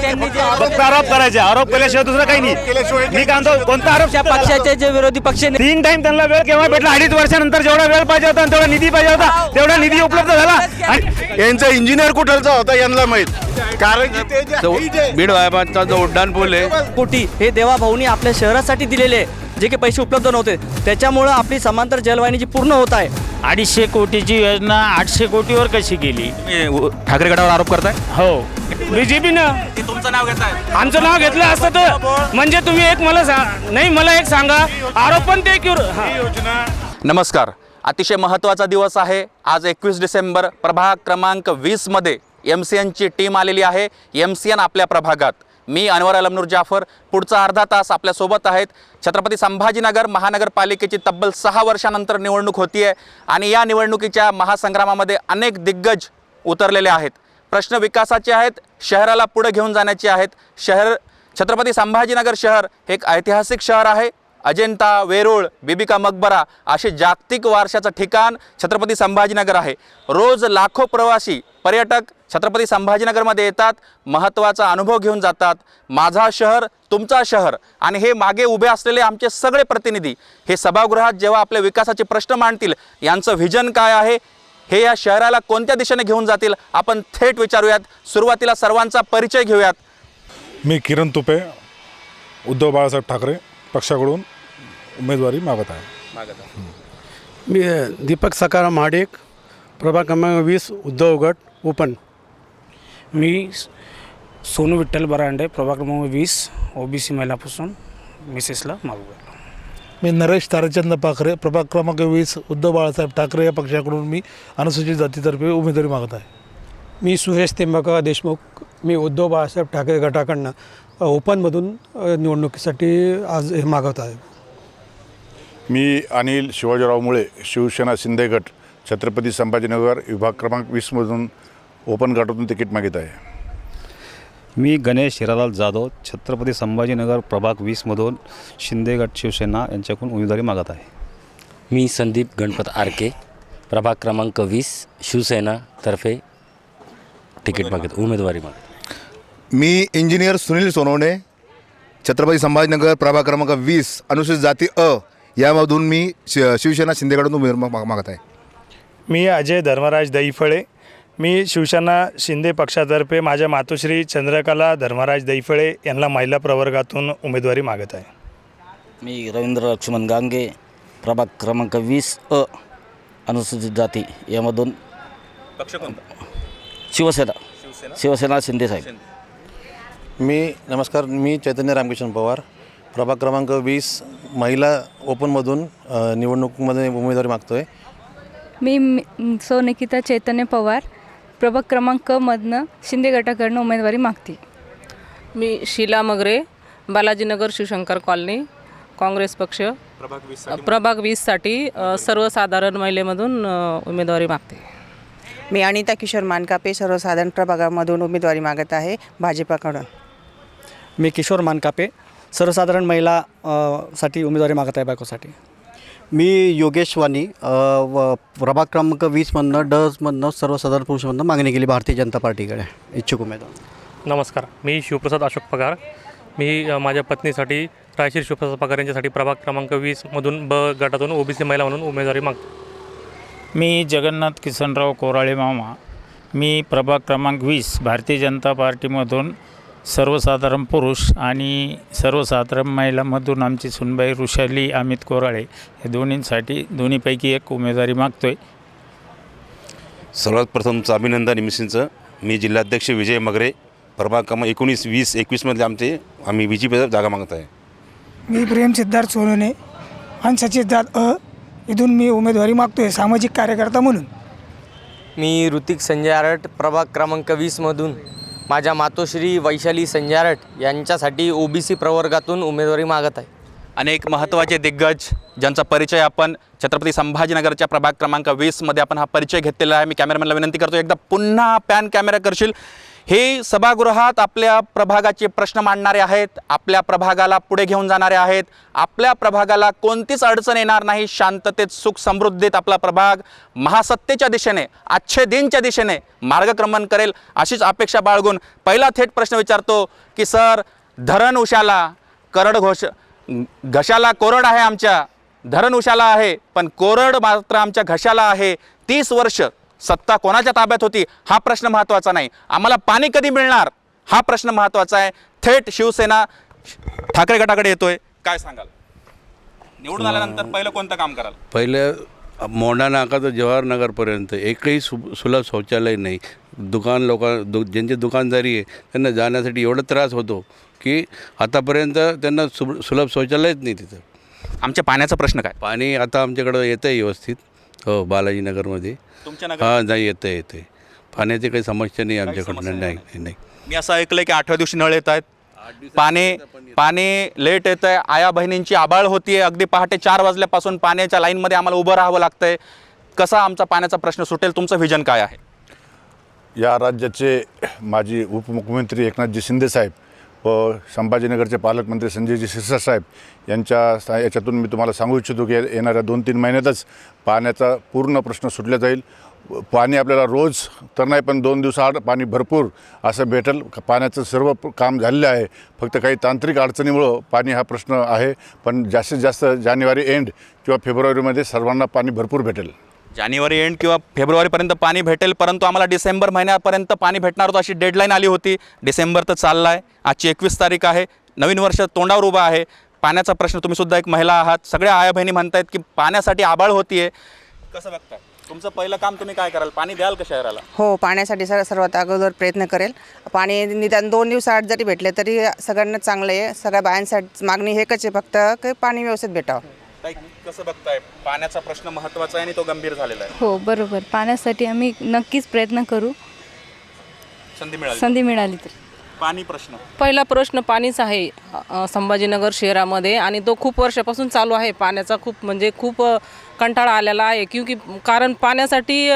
पक्षांनी जे फक्त आरोप करायचे, आरोप केल्याशिवाय दुसरं काही नाही. मी काय म्हणतो, कोणता आरोप? त्या पक्षाचे जे विरोधी पक्ष 3 टाइम त्यांना वेळ केव्हा भेटला? 2.5 वर्षानंतर जेवढा वेळ पाहिजे होता तेवढा निधी पाहिजे होता, तेवढा निधी उपलब्ध झाला. आणि यांचा इंजिनियर कुठलचा होता यांना माहित, कारण की ते जे बीड वायबाचा जो उड्डाण पूल आहे कोटी हे देवाभाऊनी आपल्या शहरासाठी दिलेले जे काही पैसे उपलब्ध नव्हते, त्याच्यामुळं आपली समांतर जलवाहिनीची पूर्ण होत आहे. 250 कोटीची योजना 800 कोटीवर कशी गेली? ठाकरे गटावर आरोप करताय? हो, बीजेपीनं तुमचं नाव घेताय? आमचं नाव घेतलं असतं तर म्हणजे तुम्ही एक मला एक सांगा, आरोप पण ते नमस्कार. अतिशय महत्त्वाचा दिवस आहे आज 21 डिसेंबर. प्रभाग क्रमांक 20 मध्ये MCNची टीम आलेली आहे. MCN आपल्या प्रभागात. मी अनवर अलमनूर जाफर. पुढचा अर्धा तास आपल्यासोबत आहेत. छत्रपती संभाजीनगर महानगरपालिकेची तब्बल 6 वर्षानंतर निवडणूक होतीये आणि या निवडणुकीच्या महासंग्रामामध्ये अनेक दिग्गज उतरलेले आहेत. प्रश्न विकासाचे आहेत, शहराला पुढे घेऊन जाण्याचे आहेत. छत्रपती संभाजीनगर शहर हे एक ऐतिहासिक शहर आहे. अजिंठा, वेरूळ, बीबी का मकबरा असे जागतिक वारशाचं ठिकाण छत्रपती संभाजीनगर आहे. रोज लाखो प्रवासी पर्यटक छत्रपती संभाजीनगरमध्ये येतात, महत्त्वाचा अनुभव घेऊन जातात. माझा शहर, तुमचा शहर आणि हे मागे उभे असलेले आमचे सगळे प्रतिनिधी हे सभागृहात जेव्हा आपले विकासाचे प्रश्न मांडतील, यांचं व्हिजन काय आहे, हे या शहराला कोणत्या दिशेने घेऊन जातील, आपण थेट विचारूयात. सुरुवातीला सर्वांचा परिचय घेऊयात. मी किरण तुपे, उद्धव बाळासाहेब ठाकरे पक्षाकडून उमेदवारी मागत आहे. मी दीपक सकाराम महाडिक, प्रभाग क्रमांक 20, उद्धव गट, ओपन. मी सोनू विठ्ठल बरांडे, प्रभाग क्रमांक 20, OBC महिलापासून मिसेसला मागू. मी नरेश ताराचंद पाखरे, प्रभाग क्रमांक 20, उद्धव बाळासाहेब ठाकरे या पक्षाकडून मी अनुसूचित जातीतर्फे उमेदवारी मागत आहे. मी सुरेश त्र्यंबक देशमुख, मी उद्धव बाळासाहेब ठाकरे गटाकडनं ओपनमधून निवडणुकीसाठी आज हे मागत आहे. मी अनिल शिवाजीराव मुळे, शिवसेना शिंदे गट, छत्रपती संभाजीनगर विभाग क्रमांक 20मधून ओपन गटातून तिकीट मागित आहे. मी गणेश हिरालाल जाधव, छत्रपती संभाजीनगर प्रभाग 20मधून शिंदे गट शिवसेना यांच्याकडून उमेदवारी मागत आहे. मी संदीप गणपत आरके, प्रभाग क्रमांक 20, शिवसेनातर्फे तिकीट मागत उमेदवारी मागत. मी इंजिनियर सुनील सोनवणे, छत्रपती संभाजीनगर प्रभाग क्रमांक 20 अनुसूचित जाती अ यामधून मी शिवसेना शिंदेकडून उमेदवारी मागत आहे. मी अजय धर्मराज दैफळे, मी शिवसेना शिंदे पक्षातर्फे माझ्या मातोश्री चंद्रकला धर्मराज दैफळे यांना महिला प्रवर्गातून उमेदवारी मागत आहे. मी रवींद्र लक्ष्मण गांगे, प्रभाग क्रमांक 20 अनुसूचित जाती यामधून पक्ष कोणता? शिवसेना शिंदे साहेब. नमस्कार, मी चैतन्य रामकिशन पवार, प्रभाग क्रमांक 20 महिला ओपनमधून निवडणुकीमध्ये उमेदवारी मागतो आहे. मी सोनिकिता चैतन्य पवार, प्रभाग क्रमांक मधनं शिंदे गटाकडनं उमेदवारी मागते. मी शीला मगरे, बालाजीनगर शिवशंकर कॉलनी, काँग्रेस पक्ष, प्रभाग 20साठी सर्वसाधारण महिलेमधून उमेदवारी मागते. मी अनिता किशोर मानकापे, सर्वसाधारण प्रभागामधून उमेदवारी मागत आहे भाजपाकडून. मी किशोर मानकापे, सर्वसाधारण महिला साठी उमेदवारी मागत आहे बायकोसाठी. मी योगेश वाणी, प्रभाग क्रमांक 20मधनं डजमधनं सर्वसाधारण पुरुषमधनं मागणी केली भारतीय जनता पार्टीकडे इच्छुक उमेदवार. नमस्कार, मी शिवप्रसाद अशोक पगार, मी माझ्या पत्नीसाठी रायशीर शिवप्रसाद पगार यांच्यासाठी प्रभाग क्रमांक 20मधून ब गटातून OBC महिला म्हणून उमेदवारी मागतो. मी जगन्नाथ किसनराव कोराळे मामा, मी प्रभाग क्रमांक 20 भारतीय जनता पार्टीमधून सर्वसाधारण पुरुष आणि सर्वसाधारण महिलामधून आमची सुनबाई ऋषाली अमित कोराळे हे दोन्हीपैकी एक उमेदवारी मागतो आहे. सर्वात प्रथमचं अभिनंदन MCNचं. मी जिल्हाध्यक्ष विजय मगरे, प्रभाग क्रमांक 19, 20, 21मध्ये आम्ही BJP जागा मागत आहे. मी प्रेम सिद्धार्थ सोनवणे, अनुसूचित जात अ इथून मी उमेदवारी मागतो आहे सामाजिक कार्यकर्ता म्हणून. मी ऋतिक संजय आरट, प्रभाग क्रमांक 20मधून माझ्या मातोश्री वैशाली संजय आरट यांच्यासाठी OBC प्रवर्गातून उमेदवारी मागत आहे. अनेक महत्त्वाचे दिग्गज ज्यांचा परिचय आपण छत्रपती संभाजीनगरच्या प्रभाग क्रमांक 20मध्ये आपण हा परिचय घेतलेला आहे. मी कॅमेरामॅनला विनंती करतो, एकदा पुन्हा पॅन कॅमेरा करशील. हे सभागृहात आपल्या प्रभागाचे प्रश्न मांडणारे आहेत, आपल्या प्रभागाला पुढे घेऊन जाणारे आहेत, आपल्या प्रभागाला कोणतीच अडचण येणार नाही, शांततेत सुख समृद्धीत आपला प्रभाग महासत्तेच्या दिशेने, अच्छे दिनच्या दिशेने मार्गक्रमण करेल अशीच अपेक्षा बाळगून पहिला थेट प्रश्न विचारतो की सर, धरण उशाला करड घशाला कोरड आहे, आमच्या धरण उशाला आहे पण कोरड मात्र आमच्या घशाला आहे. 30 वर्ष सत्ता कोणाच्या ताब्यात होती हा प्रश्न महत्त्वाचा नाही, आम्हाला पाणी कधी मिळणार हा प्रश्न महत्त्वाचा आहे. थेट शिवसेना ठाकरे गटाकडे येतोय, काय सांगाल? निवडून आल्यानंतर पहिलं कोणतं काम कराल? पहिलं मोंढा नाका तर जवाहरनगरपर्यंत एकही सुलभ शौचालय नाही. ज्यांची दुकानदारी आहे त्यांना जाण्यासाठी एवढा त्रास होतो की आतापर्यंत त्यांना सुलभ शौचालयच नाही तिथं. आमच्या पाण्याचा प्रश्न काय? पाणी आता आमच्याकडं येतं आहे व्यवस्थित. हो, बालाजीनगरमध्ये तुमच्या हां नाही येतं पाण्याची काही समस्या नाही आमच्याकडनं. नाही. मी असं ऐकलंय की 8व्या दिवशी नळ येत आहेत, पाणी लेट येतं आहे, आया बहिणींची आबाळ होती आहे, अगदी पहाटे 4 वाजल्यापासून पाण्याच्या लाईनमध्ये आम्हाला उभं राहावं लागतं आहे. कसा आमचा पाण्याचा प्रश्न सुटेल? तुमचं व्हिजन काय आहे? या राज्याचे माजी उपमुख्यमंत्री एकनाथजी शिंदेसाहेब व संभाजीनगरचे पालकमंत्री संजयजी शिरसाट यांच्या याच्यातून मी तुम्हाला सांगू इच्छितो की येणाऱ्या 2-3 महिन्यातच पाण्याचा पूर्ण प्रश्न सुटला जाईल. पाणी आपल्याला रोज तर नाही पण 2 दिवसाआड पाणी भरपूर असं भेटेल. पाण्याचं सर्व काम झालेलं आहे, फक्त काही तांत्रिक अडचणीमुळं पाणी हा प्रश्न आहे. पण जास्तीत जास्त जानेवारी एंड किंवा फेब्रुवारीमध्ये सर्वांना पाणी भरपूर भेटेल. जानेवारी एंड किंवा फेब्रुवारीपर्यंत पाणी भेटेल, परंतु आम्हाला डिसेंबर महिन्यापर्यंत पाणी भेटणार होतं अशी डेडलाईन आली होती. डिसेंबर तर चालला आहे, आजची 21 तारीख आहे, नवीन वर्ष तोंडावर उभा आहे. पाण्याचा प्रश्न, तुम्ही सुद्धा एक महिला आहात, सगळ्या आया बहिणी म्हणतायत की पाण्यासाठी आबाळ होतीये. कसं बघताय? तुमचं पहिलं काम तुम्ही काय कराल? पाणी द्याल का शहराला? हो, पाण्यासाठी सर्वात अगोदर प्रयत्न करेल. पाणी निदान 2 दिवसाआड जरी भेटले तरी सगळ्यांना चांगलं आहे. सगळ्या बायांसाठी मागणी एकच आहे फक्त की पाणी व्यवस्थित भेटावं. कसं बघताय? पाण्याचा प्रश्न महत्त्वाचा आहे आणि तो गंभीर झालेला आहे. हो बरोबर, पाण्यासाठी आम्ही नक्कीच प्रयत्न करू, संधी मिळाली तर. पाणी प्रश्न, पहिला प्रश्न पाणीच आहे संभाजीनगर शहरामध्ये, आणि तो खूप वर्षापासून चालू आहे. पाण्याचा खूप कंटाळा आलेला आहे, कारण पाण्यासाठी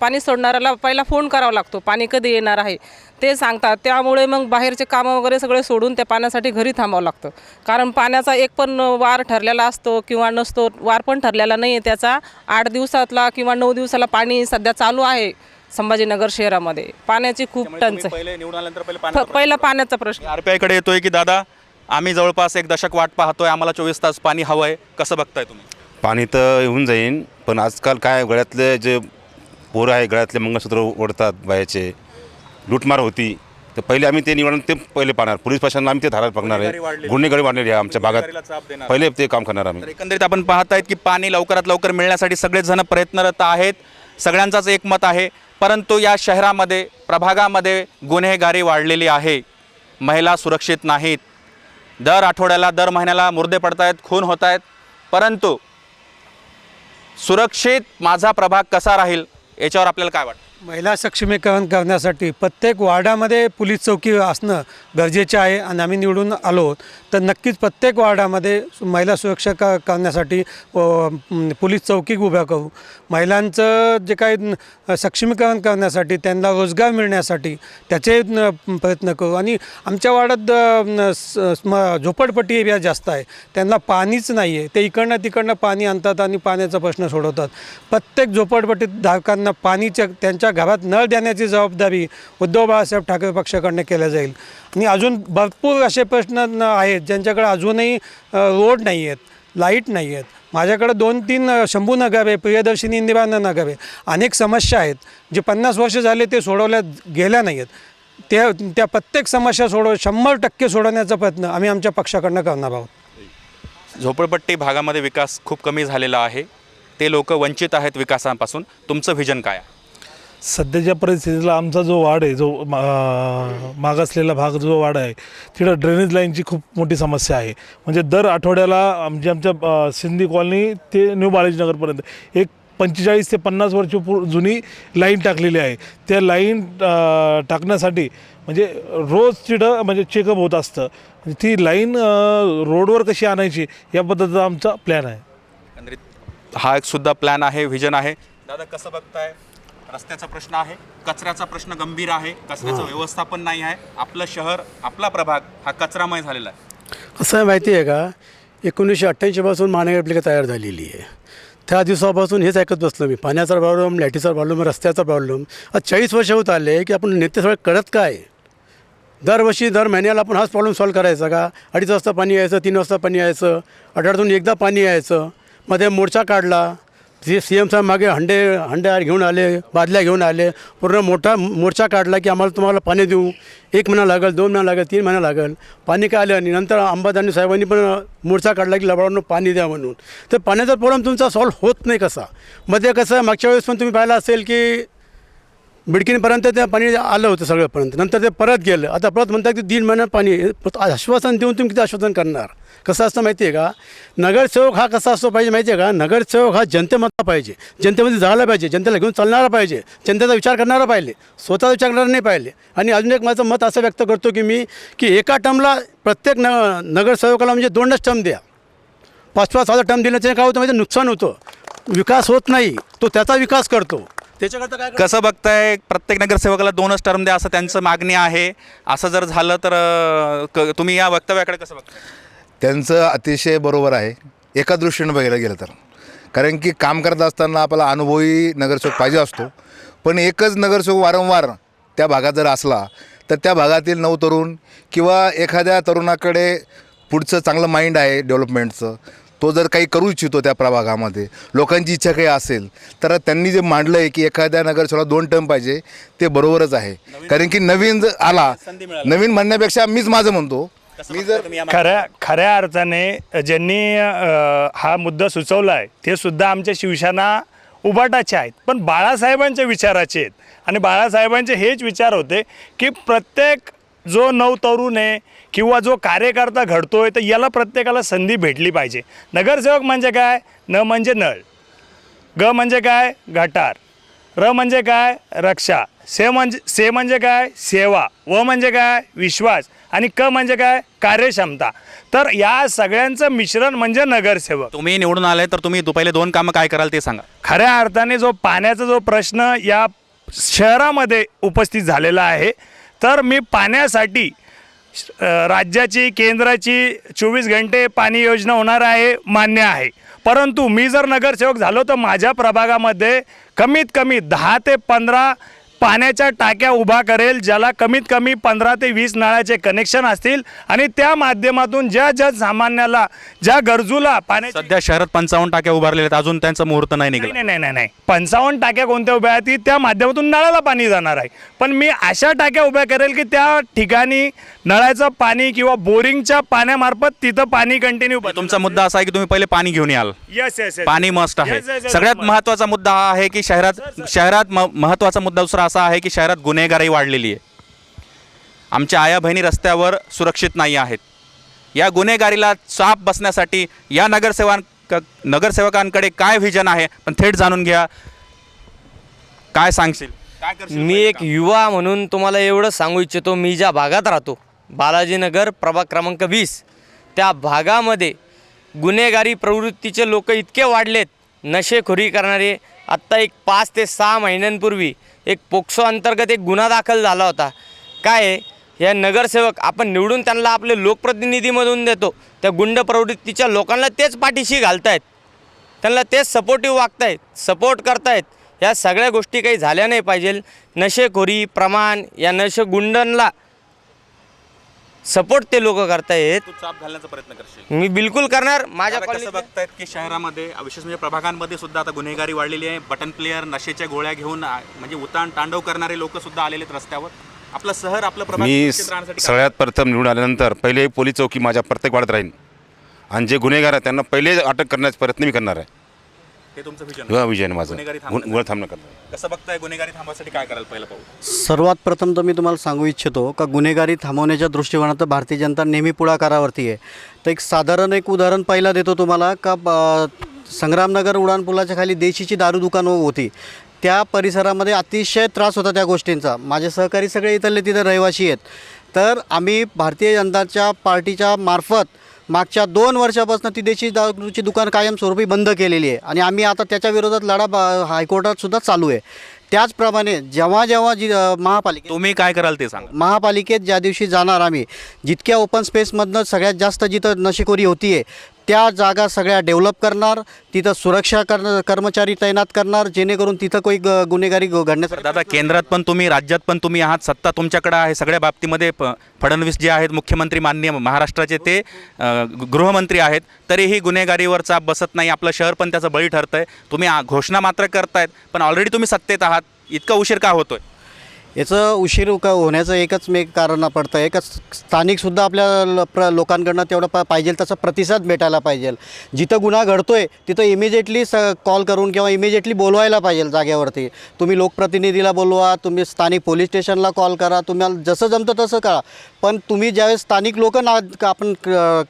पाणी सोडणाऱ्याला पहिला फोन करावा लागतो, पाणी कधी येणार आहे ते सांगतात. त्यामुळे मग बाहेरचे कामं वगैरे सगळे सोडून त्या पाण्यासाठी घरी थांबावं लागतं, कारण पाण्याचा एक पण वार ठरलेला असतो किंवा नसतो. वार पण ठरलेला नाही आहे त्याचा. 8 दिवसातला किंवा 9 दिवसाला पाणी सध्या चालू आहे संभाजीनगर शहरामध्ये. पाण्याची खूप टंचाई. पहिला पाण्याचा प्रश्न. RPIकडे येतोय की दादा, आम्ही जवळपास 1 दशक वाट पाहतोय, आम्हाला 24 तास पाणी हवं आहे. कसं बघताय तुम्ही? पाणी तर येऊन जाईन, पण आजकाल काय गळ्यातले जे पोरं आहे गळ्यातले मंगळसूत्र ओढतात बायाचे, लूटमार होती. तर पहिले आम्ही ते निवडून ते पहिले पाहणार, पोलीस प्रशासनाला आम्ही ते धारात बघणार आहे. गुन्हेगारी वाढलेली आहे आमच्या भागात, पहिले ते काम करणार आम्ही. एकंदरीत आपण पाहतायत की पाणी लवकरात लवकर मिळण्यासाठी सगळेच जण प्रयत्नरत आहेत. सगळ्यांचाच एकमत आहे, परंतु या शहरामध्ये, प्रभागामध्ये गुन्हेगारी वाढलेली आहे. महिला सुरक्षित नाहीत. दर आठवड्याला, दर महिन्याला मुर्दे पडत आहेत, खून होत आहेत. परंतु सुरक्षित माझा प्रभाग कसा राहील याच्यावर आपल्याला काय वाटतं? महिला सक्षमीकरण करण्यासाठी प्रत्येक वार्डामध्ये पोलीस चौकी असणं गरजेचे आहे. आणि आम्ही निवडून आलो तर नक्कीच प्रत्येक वार्डामध्ये महिला सुरक्षा करण्यासाठी पोलीस चौकी उभ्या करू. महिलांचं जे काही सक्षमीकरण करण्यासाठी, त्यांना रोजगार मिळण्यासाठी त्याचे प्रयत्न करू. आणि आमच्या वार्डात झोपडपट्टी एरिया जास्त आहे, त्यांना पाणीच नाही आहे. ते इकडनं तिकडनं पाणी आणतात आणि पाण्याचा प्रश्न सोडवतात. प्रत्येक झोपडपट्टीत धारकांना पाणीच्या त्यांच्या घरात नळ देण्याची जबाबदारी उद्धव बाळासाहेब ठाकरे पक्षाकडनं केल्या जाईल. आणि अजून भरपूर असे प्रश्न आहेत ज्यांच्याकडे अजूनही रोड नाही आहेत, लाईट नाही आहेत. माझ्याकडे 2-3 शंभूनगर आहे, प्रियदर्शिनी इंदिरानगर नगर आहे. अनेक समस्या आहेत जे 50 वर्ष झाले ते सोडवल्या गेल्या नाही आहेत. त्या प्रत्येक समस्या 100% सोडवण्याचा प्रयत्न आम्ही आमच्या पक्षाकडनं करणार आहोत. झोपडपट्टी भागामध्ये विकास खूप कमी झालेला आहे, ते लोक वंचित आहेत विकासापासून. तुमचं व्हिजन काय आहे? सध्याच्या परिस्थितीला आमचा जो वार्ड आहे, जो मागासलेला भाग जो वार्ड आहे, तिथं ड्रेनेज लाईनची खूप मोठी समस्या आहे. म्हणजे दर आठवड्याला आमच्या सिंधी कॉलनी ते न्यू बालाजीनगरपर्यंत एक 45 ते 50 वर्ष जुनी लाईन टाकलेली आहे. त्या लाईन टाकण्यासाठी म्हणजे रोज तिथं म्हणजे चेकअप होत असतं. ती लाईन रोडवर कशी आणायची या पद्धतीचा आमचा प्लॅन आहे. हा एक सुद्धा प्लॅन आहे, व्हिजन आहे. दादा कसं बघताय? रस्त्याचा प्रश्न आहे, कचऱ्याचा प्रश्न गंभीर आहे, कचऱ्याचं व्यवस्थापन नाही आहे. आपलं शहर, आपला प्रभाग हा कचरामय झालेला आहे. कसं आहे माहिती आहे का, 1988पासून महानगरपालिका तयार झालेली आहे. त्या दिवसापासून हेच ऐकत बसलो मी, पाण्याचा प्रॉब्लेम, लाईटीचा प्रॉब्लेम, रस्त्याचा प्रॉब्लेम. आज 40 वर्ष होत आले की आपण नेते सगळं कळत काय. दरवर्षी दर महिन्याला आपण हाच प्रॉब्लेम सॉल्व करायचा का. 2:30 वाजता पाणी यायचं, 3 वाजता पाणी यायचं, आठवड्यातून एकदा पाणी यायचं. मध्ये मोर्चा काढला, CM साहेब मागे हंडे घेऊन आले, बादल्या घेऊन आले, पूर्ण मोठा मोर्चा काढला की तुम्हाला पाणी देऊ, 1 महिना लागेल, 2 महिना लागेल, 3 महिना लागेल. पाणी काय आलं नाही. नंतर अंबादानी साहेबांनी पण मोर्चा काढला की लबाडांना पाणी द्या म्हणून. तर पाण्याचा प्रॉब्लेम तुमचा सॉल्व होत नाही कसा. मध्ये कसं आहे, मागच्या वेळेस पण तुम्ही पाहिलं असेल की बिडकीनपर्यंत ते पाणी आलं होतं सगळ्यापर्यंत, नंतर ते परत गेलं. आता परत म्हणतात की 1.5 महिन्यात पाणी. आश्वासन देऊन तुम्ही किती आश्वासन करणार. कसं असतं माहिती आहे का, नगरसेवक हा कसा असतो पाहिजे माहिती आहे का, नगरसेवक हा जनतेमधला पाहिजे, जनतेमध्ये जायला पाहिजे, जनतेला घेऊन चालणारा पाहिजे, जनतेचा विचार करणारा पाहिजे, स्वतःचा विचार करणारा नाही पाहिजे. आणि अजून एक माझं मत असं व्यक्त करतो की मी की एका टर्मला प्रत्येक नगरसेवकाला म्हणजे 2च टर्म द्या. 5-5 6 टर्म दिल्याचे काय होतं म्हणजे नुकसान होतं, विकास होत नाही. तो त्याचा विकास करतो. त्याच्याकरता काय कसं बघताय, प्रत्येक नगरसेवकाला 2च टर्म द्या असं त्यांचं मागणी आहे. असं जर झालं तर तुम्ही या वक्तव्याकडे कसं बघताय? त्यांचं अतिशय बरोबर आहे एका दृष्टीनं बघायला गेलं तर. कारण की काम करत असताना आपल्याला अनुभवी नगरसेवक पाहिजे असतो. पण एकच नगरसेवक वारंवार त्या भागात जर असला तर त्या भागातील नवतरुण किंवा एखाद्या तरुणाकडे पुढचं चांगलं माइंड आहे डेव्हलपमेंटचं, तो जर काही करू इच्छितो त्या प्रभागामध्ये, लोकांची इच्छा काही असेल तर त्यांनी जे मांडलं आहे की एखाद्या नगरसेवकाला 2 टर्म पाहिजे, ते बरोबरच आहे. कारण की नवीन जर आला, नवीन म्हणण्यापेक्षा मीच माझं म्हणतो, मी जर खऱ्या अर्थाने ज्यांनी हा मुद्दा सुचवला आहे ते सुद्धा आमच्या शिवसेना उभाटाचे आहेत, पण बाळासाहेबांच्या विचाराचे आहेत. आणि बाळासाहेबांचे हेच विचार होते की प्रत्येक जो नवतरुण आहे किंवा जो कार्यकर्ता घडतोय तर याला प्रत्येकाला संधी भेटली पाहिजे. नगरसेवक म्हणजे काय, न म्हणजे नळ, ग म्हणजे काय गटार, र म्हणजे काय रक्षा, से म्हणजे काय सेवा, व म्हणजे काय विश्वास, आणि क म्हणजे काय कार्यक्षमता. तर या सगळ्यांचं मिश्रण म्हणजे नगरसेवक. तुम्ही निवडून आले तर तुम्ही पहिले 2 कामं काय कराल ते सांगा. खऱ्या अर्थाने जो पाण्याचा जो प्रश्न या शहरामध्ये उपस्थित झालेला आहे, तर मी पाण्यासाठी राज्याची केंद्राची 24 घंटे पाणी योजना होणार आहे, मान्य आहे. परंतु मी जर नगरसेवक झालो तर माझ्या प्रभागामध्ये कमीत कमी 10 ते 15 पाण्याच्या टाक्या उभा करेल, ज्याला कमीत कमी 15 ते 20 नळाचे कनेक्शन असतील. आणि त्या माध्यमातून ज्या सामान्याला, ज्या गरजूला पाणी. सध्या शहरात 55 टाक्या उभारलेल्या आहेत, अजून त्यांचा मुहूर्त नाही निघाला. नाही 55 टाक्या कोणत्या उभ्या आहेत, त्या माध्यमातून नळाला पाणी जाणार आहे. पण मी अशा टाक्या उभ्या करेल की त्या ठिकाणी नळाचं पाणी किंवा बोरिंगच्या पाण्यामार्फत तिथं पाणी कंटिन्यू. तुमचा मुद्दा असा आहे की तुम्ही पहिले पाणी घेऊन याल. येस, पाणी मस्ट आहे. सगळ्यात महत्त्वाचा मुद्दा हा आहे की शहरात महत्त्वाचा मुद्दा दुसरा असा आहे की शहरात गुन्हेगारी वाढलेली आहे. आमच्या आया बहिणी रस्त्यावर सुरक्षित नाही आहेत. या गुन्हेगारीला चाप बसण्यासाठी या नगरसेवकांकडे काय व्हिजन आहे, पण थेट जाणून घ्या. काय सांगशील, काय करशील? मी एक युवा म्हणून तुम्हाला एवढं सांगू इच्छितो, मी ज्या भागात राहतो बालाजीनगर प्रभाग क्रमांक 20, त्या भागामध्ये गुन्हेगारी प्रवृत्तीचे लोक इतके वाढलेत, नशेखोरी करणारे. आत्ता एक 5 ते 6 महिन्यांपूर्वी एक पोक्सो अंतर्गत एक गुन्हा दाखल झाला होता. काय या नगरसेवक आपण निवडून त्यांना आपले लोकप्रतिनिधी म्हणून देतो, त्या गुंड प्रवृत्तीच्या लोकांना तेच पाठीशी घालतायत, त्यांना तेच सपोर्टिव्ह वागतायत, सपोर्ट करतायत. या सगळ्या गोष्टी काही झाल्या नाही पाहिजे. नशेखोरी प्रमाण, या गुंडांना सपोर्ट ते लोक करतायत. तू चाप घालण्याचा प्रयत्न करशील? मी बिलकुल करणार. माझ्या कसं बघतायत की शहरामध्ये विशेष म्हणजे प्रभागांमध्ये सुद्धा आता गुन्हेगारी वाढलेली आहे. बटन प्लेयर, नशेच्या गोळ्या घेऊन म्हणजे उताण तांडव करणारे लोक सुद्धा आलेले आहेत रस्त्यावर. आपलं शहर, आपलं प्रभाग मी सगळ्यात प्रथम निवडून आल्यानंतर पहिले पोलीस चौकी माझ्या प्रत्येक वाढत राहील, आणि जे गुन्हेगार आहेत त्यांना पहिले अटक करण्याचा प्रयत्न मी करणार आहे. हे तुमचं विजन माझं गुन्हे थांबणं करणार. कसं बघताय, गुन्हेगारी थांबवण्यासाठी काय करायला पहिलं पाहू? सर्वात प्रथम तर मी तुम्हाला सांगू इच्छितो का गुन्हेगारी थांबवण्याच्या दृष्टिकोनात भारतीय जनता नेहमी पुढाकारावरती आहे. तर एक साधारण उदाहरण पहिला देतो तुम्हाला का संग्रामनगर उड्डाणपुलाच्या खाली देशीची दारू दुकानं होती. त्या परिसरामध्ये अतिशय त्रास होता त्या गोष्टींचा. माझे सहकारी सगळे इथले तिथे रहिवासी आहेत. तर आम्ही भारतीय जनताच्या पार्टीच्या मार्फत मागच्या 2 वर्षापासून ती देशी दारूची दुकान कायमस्वरूपी बंद केलेली आहे. आणि आम्ही आता त्याच्या विरोधात लढा हायकोर्टात सुद्धा चालू आहे. त्याचप्रमाणे जेव्हा जेव्हा महापालिकेत तुम्ही काय कराल ते सांगा. महापालिकेत ज्या दिवशी जाणार आम्ही, जितक्या ओपन स्पेसमधनं सगळ्यात जास्त जिथं नशेखोरी होती आहे त्या जागा सगळ्या डेव्हलप करणार, तिथं सुरक्षा कर्मचारी तैनात करणार, जेणेकरून तिथं काही गुन्हेगारी घडण्यासाठी. दादा, केंद्रात पण तुम्ही, राज्यात पण तुम्ही आहात, सत्ता तुमच्याकडे आहे. सगळ्या बाबतीमध्ये फडणवीस जे आहेत मुख्यमंत्री माननीय महाराष्ट्राचे, ते गृहमंत्री आहेत, तरीही गुन्हेगारीवर चाप बसत नाही. आपलं शहर पण त्याचं बळी ठरतं आहे. तुम्ही घोषणा मात्र करतायत, पण ऑलरेडी तुम्ही सत्तेत आहात. इतका उशीर का होतोय? याचं उशीर होण्याचं एकच कारण पडतं आहे का स्थानिकसुद्धा आपल्या लोकांकडनं तेवढं पाहिजे तसं प्रतिसाद भेटायला पाहिजे. जिथं गुन्हा घडतो आहे तिथं इमिजिएटली कॉल करून किंवा इमिजिएटली बोलवायला पाहिजे जागेवरती. तुम्ही लोकप्रतिनिधीला बोलवा, तुम्ही स्थानिक पोलीस स्टेशनला कॉल करा, तुम्हाला जसं जमतं तसं करा. पण तुम्ही ज्यावेळेस स्थानिक लोक आपण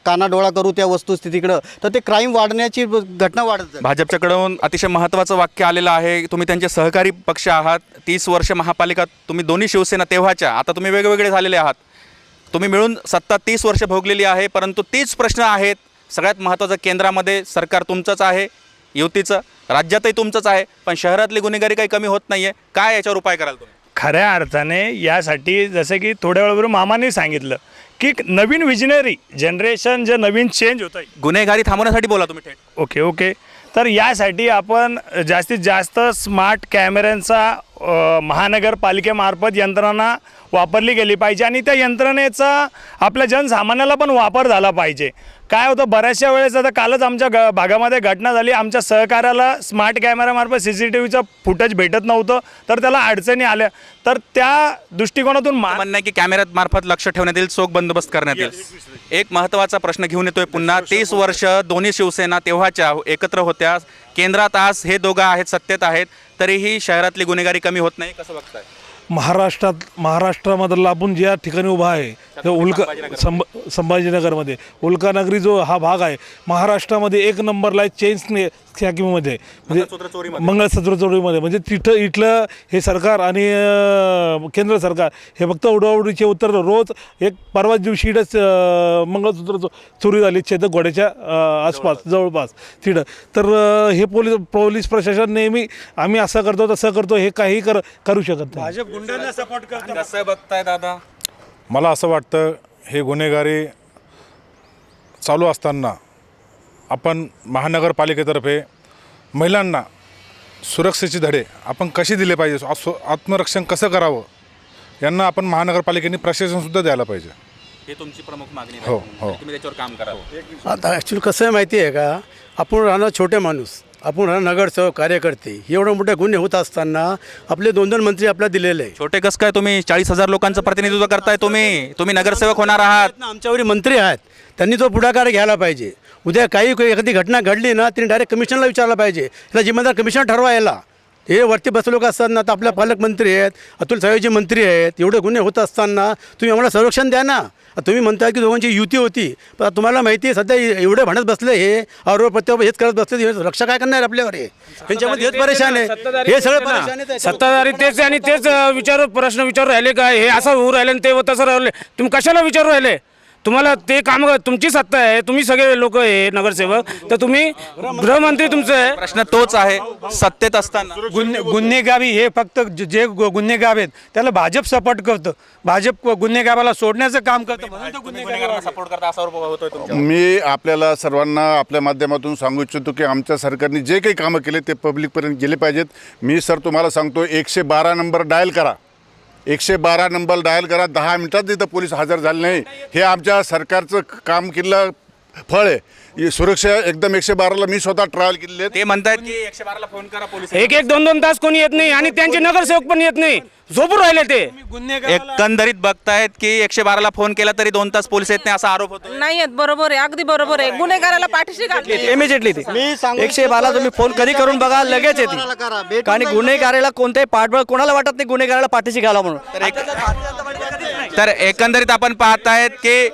कानाडोळा करू त्या वस्तुस्थितीकडं, तर ते क्राईम वाढण्याची घटना वाढत जाते. भाजपच्याकडून अतिशय महत्त्वाचं वाक्य आलेलं आहे. तुम्ही त्यांचे सहकारी पक्ष आहात. 30 वर्ष महापालिका तुम्ही दोन्ही शिवसेना तेव्हाच्या, आता तुम्ही वेगवेगळे झालेले आहात. तुम्ही मिळून सत्ता 30 वर्ष भोगलेली आहे, परंतु तीच प्रश्न आहेत. सगळ्यात महत्त्वाचं, केंद्रामध्ये सरकार तुमचंच आहे, युतीचं, राज्यातही तुमचंच आहे, पण शहरातली गुन्हेगारी काही कमी होत नाही आहे. काय याच्यावर उपाय कराल तुम्ही? खऱ्या अर्थाने यासाठी जसं की थोड्या वेळापूर्वी मामाने सांगितलं की नवीन विजनरी जनरेशन, जे नवीन चेंज होतं आहे, गुन्हेगारी थांबवण्यासाठी बोला तुम्ही थेट. ओके. तर यासाठी आपण जास्तीत जास्त स्मार्ट कॅमेऱ्यांचा महानगरपालिकेमार्फत यंत्रणा वापरली गेली पाहिजे आणि त्या यंत्रणेचा आपल्या जनसामान्याला पण वापर झाला पाहिजे. काय होतं, बऱ्याचशा वेळेस, आता कालच आमच्या भागामध्ये घटना झाली, आमच्या सहकार्याला स्मार्ट कॅमेऱ्यामार्फत CCTVचं फुटेज भेटत नव्हतं, तर त्याला अडचणी आल्या. तर त्या दृष्टिकोनातून म्हणणं आहे की कॅमेऱ्यात मार्फत लक्ष ठेवण्यात येईल, चोख बंदोबस्त करण्यात येईल. एक महत्त्वाचा प्रश्न घेऊन येतोय पुन्हा. 30 वर्ष दोन्ही शिवसेना तेव्हाच्या एकत्र होत्या, केंद्रात आज हे दोघं आहेत, सत्तेत आहेत, तरीही शहरातली गुन्हेगारी कमी होत नाही. कसं बघताय? महाराष्ट्रामधला आपण ज्या ठिकाणी उभा आहे, संभाजीनगरमध्ये उल्कानगरी जो हा भाग आहे, महाराष्ट्रामध्ये 1 नंबरला आहे चेन स्नॅकिंगमध्ये, म्हणजे मंगळसूत्र चोरीमध्ये. म्हणजे तिथं इथलं हे सरकार आणि केंद्र सरकार हे फक्त उडवाउडीचे उत्तर. रोज एक परवाच दिवशी इथंच मंगळसूत्र चोरी झाली छेदकवाड्याच्या आसपास, जवळपास तिथं. तर हे पोलीस प्रशासन नेहमी आम्ही असं करतो तसं करतो, हे काही करू शकत नाही. भाजप गुंडांना सपोर्ट करतो. कसं बघताय दादा? मला असं वाटतं, हे गुन्हेगारी चालू असताना आपण महानगरपालिकेतर्फे महिलांना सुरक्षेचे धडे आपण कसे दिले पाहिजे, आत्मरक्षण कसं करावं, यांना आपण महानगरपालिकेने प्रशासनसुद्धा द्यायला पाहिजे. हे तुमची प्रमुख मागणी हो. तुम्ही त्याच्यावर काम करावं. आता ॲक्च्युली कसं आहे माहिती आहे का, आपण राहणं छोटे माणूस, आपण राहणं नगरसेवक कार्यकर्ते, एवढं मोठे गुन्हे होत असताना आपले 2 मंत्री आपल्याला दिलेले आहे. छोटे कसं काय, तुम्ही 40,000 लोकांचं प्रतिनिधित्व करताय, तुम्ही नगरसेवक होणार आहात. आमच्यावरील मंत्री आहेत, त्यांनी तो पुढाकार घ्यायला पाहिजे. उद्या काही एखादी घटना घडली ना, त्यांनी डायरेक्ट कमिशनरला विचारलं पाहिजे, याला जिम्मेदार कमिशनर ठरवायला. हे वरती बसले लोक असताना, आता आपल्या पालकमंत्री आहेत, अतुल साहेबजी मंत्री आहेत, एवढे गुन्हे होत असताना तुम्ही आम्हाला संरक्षण द्या ना. तुम्ही म्हणताय की दोघांची युती होती, पण तुम्हाला माहिती आहे सध्या एवढे भांडत बसले, हे आरोप प्रत्यारोप हेच करत बसले, रक्षा काय करणार आपल्यावर? हे त्यांच्यामध्ये हेच परेशान आहे, हे सगळं परेशान आहे. सत्ताधारी तेच आणि तेच प्रश्न विचारू राहिले काय, हे असं होऊ राहिले आणि ते तसं राहिले. तुम्ही कशाला विचारू राहिले? तुम्हाला ते काम, तुमची सत्ता आहे, तुम्ही सगळे लोक आहे नगरसेवक, तर तुम्ही गृहमंत्री तुमचं आहे. प्रश्न तोच आहे, सत्तेत असताना गुन्हेगारी हे फक्त जे गुन्हेगार आहेत त्याला भाजप सपोर्ट करतं. भाजप गुन्हेगाराला सोडण्याचं काम करतं, म्हणून तो गुन्हेगारांना सपोर्ट करता असा होतोय तुमच्या. मी आपल्याला सर्वांना आपल्या माध्यमातून सांगू इच्छितो की आमच्या सरकारने जे काही कामं केले ते पब्लिकपर्यंत गेले पाहिजेत. मी सर तुम्हाला सांगतो, 112 नंबर डायल करा, 112 नंबर डायल करा. 10 मिनिटात तिथं पोलीस हजर झाले नाही. हे आमच्या सरकारचं काम केलं फळ आहे. सुरक्षा एकदम 112ला मी स्वतः ट्रायल केलेले. ते म्हणतात की 112ला फोन करा, पोलीस 1-2 तास कोणी येत नाही आणि त्यांचे नगरसेवक पण येत नाही, झोपून राहिले ते. एकंदरीत बघतायत की 112ला फोन केला तरी 2 तास पोलीस येत नाही, असा आरोप होतो. नाही आहेत, बरोबर आहे, अगदी बरोबर आहे. गुन्हेगाराला पाठीशी घातली इमिजिएटली. 112ला तुम्ही फोन कधी करून बघा, लगेच येते. कारण गुन्हेगाराला कोणतेही पाठबळ कोणाला वाटत नाही गुन्हेगाराला पाठीशी घाला म्हणून. तर एकंदरीत आपण पाहतायत की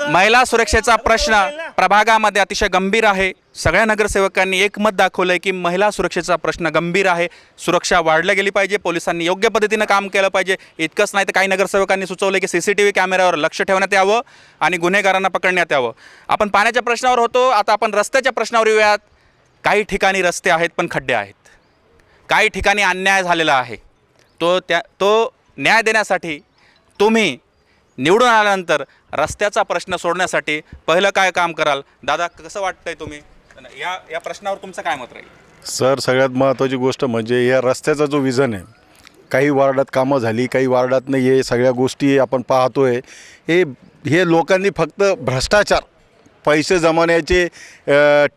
महिला सुरक्षेचा प्रश्न प्रभागामध्ये अतिशय गंभीर आहे. सगळ्या नगरसेवकांनी एकमत दाखवलंय की महिला सुरक्षेचा प्रश्न गंभीर आहे. सुरक्षा वाढली गेली पाहिजे, पोलिसांनी योग्य पद्धतीनं काम केलं पाहिजे. इतकंच नाही तर काही नगरसेवकांनी सुचवलं की CCTV कॅमेऱ्यावर लक्ष ठेवण्यात यावं आणि गुन्हेगारांना पकडण्यात यावं. आपण पाण्याच्या प्रश्नावर होतो, आता आपण रस्त्याच्या प्रश्नावर येऊयात. काही ठिकाणी रस्ते आहेत पण खड्डे आहेत. काही ठिकाणी अन्याय झालेला आहे, तो न्याय देण्यासाठी तुम्ही निवडून आल्यानंतर रस्त्याचा प्रश्न सोडण्यासाठी पहिलं काय काम कराल? दादा, कसं वाटतंय तुम्ही या प्रश्नावर तुमचं काय मत राहील? सर, सगळ्यात महत्त्वाची गोष्ट म्हणजे या रस्त्याचा जो विजन आहे, काही वार्डात कामं झाली, काही वार्डात नाही आहे, सगळ्या गोष्टी आपण पाहतोय. हे लोकांनी फक्त भ्रष्टाचार, पैसे जमवण्याचे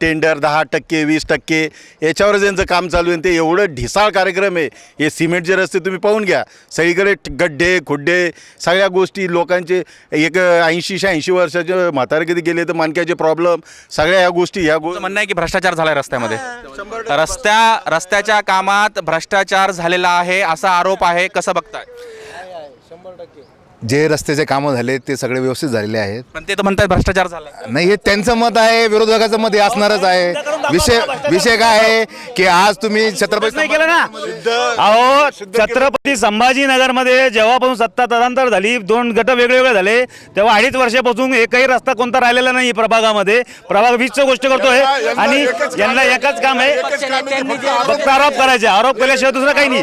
टेंडर 10%, 20% याच्यावरच यांचं काम चालू आहे. ते एवढं ढिसाळ कार्यक्रम आहे. हे सिमेंटचे रस्ते तुम्ही पाहून घ्या, सगळीकडे गड्डे खुड्डे, सगळ्या गोष्टी लोकांचे. एक 80-80 वर्षाचे म्हातारे कधी गेले तर मानक्याचे प्रॉब्लेम, सगळ्या ह्या गोष्टी म्हणणं आहे की भ्रष्टाचार झाला आहे रस्त्यामध्ये. रस्त्याच्या कामात भ्रष्टाचार झालेला आहे असा आरोप आहे. कसं बघताय? जे रस्त्याचे कामं झाले ते सगळे व्यवस्थित झालेले आहेत. पण ते तर म्हणतात भ्रष्टाचार झाला नाही, हे त्यांचं मत आहे, विरोधकाचं मत हे असणारच आहे. विषय काय आहे की आज तुम्ही छत्रपती नाही केलं ना. अहो, छत्रपती संभाजीनगरमध्ये जेव्हापासून सत्ता तदांतर झाली, 2 गट वेगवेगळे झाले, तेव्हा 2.5 वर्षापासून एकही रस्ता कोणता राहिलेला नाही प्रभागामध्ये. प्रभाग 20ची गोष्ट करतोय आणि यांना एकच काम आहे, फक्त आरोप करायचे. आरोप केल्याशिवाय दुसरं काही नाही.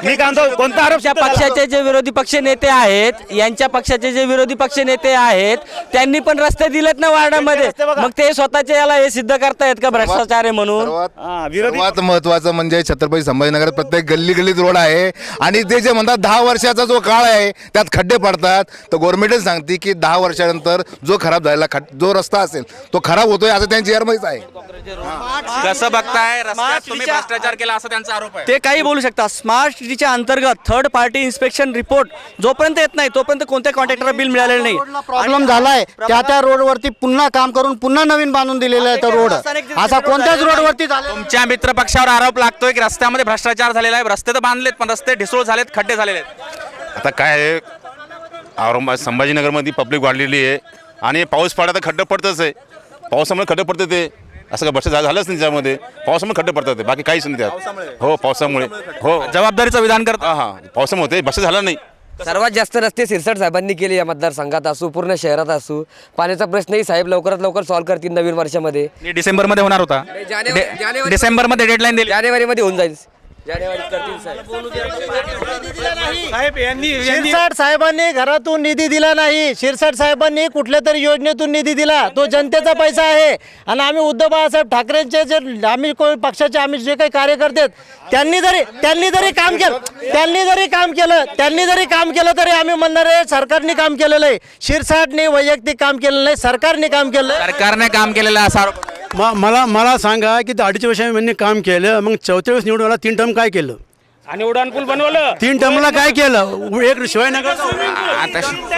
मी काय म्हणतो, कोणता आरोप? पक्षाचे जे विरोधी पक्ष नेते आहेत, यांच्या पक्षाचे जे विरोधी पक्ष नेते आहेत, त्यांनी पण रस्ते दिलेत ना वार्डामध्ये. मग ते स्वतःच्या याला हे सिद्ध करतायत का भ्रष्टाचार आहे म्हणून? सर्वात महत्त्वाचं म्हणजे छत्रपती संभाजीनगर प्रत्येक गल्ली गल्लीत रोड आहे. आणि ते जे म्हणतात 10 वर्षाचा जो काळ आहे त्यात खड्डे पडतात, तर गव्हर्नमेंटच सांगते की 10 वर्षानंतर जो खराब झालेला जो रस्ता असेल तो खराब होतोय, असं त्यांची एअरमाईच आहे. कसं बघताय? रस्त्यात तुम्ही भ्रष्टाचार केला असा त्यांचा आरोप आहे. ते काही बोलू शकतात. स्मार्ट सिटीच्या अंतर्गत थर्ड पार्टी इन्स्पेक्शन रिपोर्ट जोपर्यंत येत नाही तोपर्यंत कोणत्या कॉन्ट्रॅक्टरला बिल मिळालेलं नाही. प्रॉब्लेम झालाय त्या रोडवरती पुन्हा काम करून पुन्हा नवीन बांधून दिलेला आहे तो रोड. असा कोणत्याच रोडवरती झाला. तुमच्या मित्र पक्षावर आरोप लागतोय की रस्त्यामध्ये भ्रष्टाचार झालेला आहे. रस्ते तर बांधलेत पण रस्ते ढिसूळ झालेत, खड्डे झालेले आहेत. आता काय आहे, औरंगाबाद संभाजीनगरमध्ये पब्लिक वाढलेली आहे आणि पाऊस पडला तर खड्डे पडतंच आहे. पावसामुळे खड्डे पडते, ते असं काय भ्रष्टाचार झालंच नाही त्याच्यामध्ये. पावसामुळे खड्डे पडतात, बाकी काहीच नाही त्यात. हो, पावसामुळे. हो, जबाबदारीचं विधान करता. हां, पावसामुळे होते, भ्रष्टाचार झाला नाही. सर्वात जास्त रस्ते सिरसाट साहेबांनी केले या मतदारसंघात असू, पूर्ण शहरात असू. पाण्याचा प्रश्नही साहेब लवकरात लवकर सॉल्व्ह करतील नवीन वर्षामध्ये. डिसेंबरमध्ये होणार होता. डिसेंबरमध्ये डेडलाईन दिली, जानेवारीमध्ये होऊन जाईल. जानेवारीत करतील साहेब. शिरसाट साहेबांनी घरातून निधी दिला नाही. शिरसाट साहेबांनी कुठल्या तरी योजनेतून निधी दिला, तो जनतेचा पैसा आहे. आणि आम्ही उद्धव बाळासाहेब ठाकरेंचे जे पक्षाचे आम्ही जे काही कार्यकर्ते आहेत, त्यांनी जरी काम केलं तरी आम्ही म्हणणार आहे सरकारने काम केलेलं आहे. शिरसाटने वैयक्तिक काम केलेलं नाही, सरकारने काम केलं. सरकारने काम केलेलं असा आरोप. मला सांगा की 2.5 वर्षांनी काम केलं, मग 44 निवडून आला, 3 टर्म काय केलं? आणि उड्डाणपूल बनवलं. 3 टर्मला काय केलं? एक शिवाजीनगर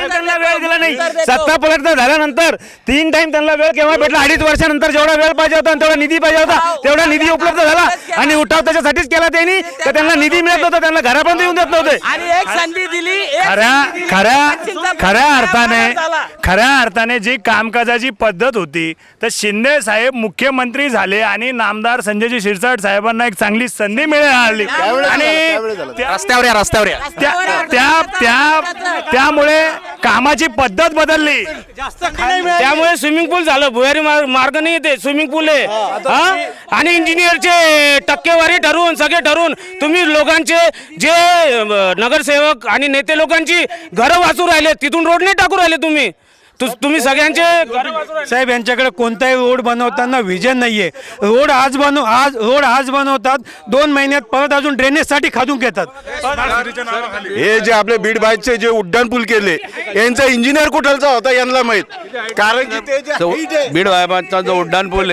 त्यांना वेळ दिला नाही. सत्ता पलट झाल्यानंतर 3 टाइम त्यांना वेळ केव्हा भेटला? 2.5 वर्षानंतर जेवढा वेळ पाहिजे होता तेवढा निधी पाहिजे होता, तेवढा निधी उपलब्ध झाला. आणि उठाव त्याच्यासाठीच केला त्यांनी, तर त्यांना निधी मिळत नव्हता, त्यांना घरापर्यंत येऊन देत नव्हते. आणि एक संधी दिली. खऱ्या अर्थाने जी कामकाजाची पद्धत होती, तर शिंदे साहेब मुख्यमंत्री झाले आणि नामदार संजयजी शिरसाट साहेबांना एक चांगली संधी मिळाली. आणि रस्त्यावर त्यामुळे कामाची पद्धत बदलली. त्यामुळे स्विमिंग पूल झालं. भुयारी मार्ग नाही येते, स्विमिंग पूल आहे. आणि इंजिनियरचे टक्केवारी ठरवून सगळे ठरवून तुम्ही लोकांचे जे नगरसेवक आणि नेते लोकांची घरं वाचू राहिले, तिथून रोड नाही टाकू राहिले तुम्ही सगळ्यांचे. साहेब यांच्याकडे कोणताही रोड बनवताना विजन नाहीये. रोड आज बनवतात, 2 महिन्यात परत अजून ड्रेनेजसाठी खादून घेतात. हे जे आपले बीड बायचे जे उड्डाणपूल केले, यांचा इंजिनियर कुठलचा होता यांना माहीत. कारण की ते जे बीड बायपासचा जो उड्डाणपूल